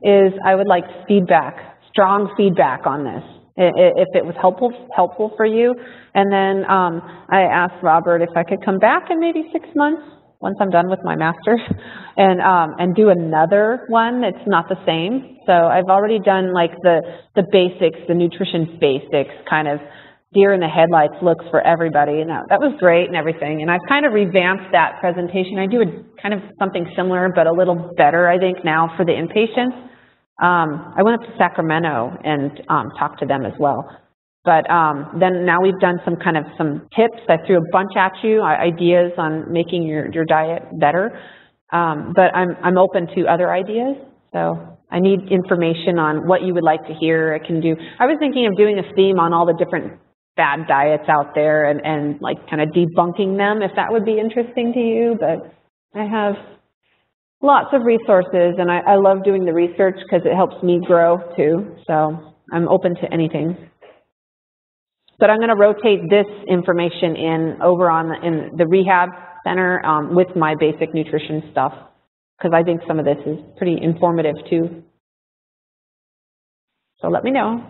C: is I would like feedback, strong feedback on this, if it was helpful for you. And then I asked Robert if I could come back in maybe 6 months, once I'm done with my master's, and do another one that's not the same. So I've already done like the basics, the nutrition basics, kind of deer in the headlights looks for everybody, and that was great and everything. And I've kind of revamped that presentation. I do kind of something similar, but a little better, I think, now for the inpatients. I went up to Sacramento and talked to them as well. But then now we've done some tips. I threw a bunch at you, ideas on making your diet better. But I'm open to other ideas. So I need information on what you would like to hear. I was thinking of doing a theme on all the different bad diets out there and like kind of debunking them, if that would be interesting to you. But I have lots of resources, and I love doing the research because it helps me grow too. So I'm open to anything. But I'm going to rotate this information over in the rehab center with my basic nutrition stuff, because I think some of this is pretty informative too. So let me know.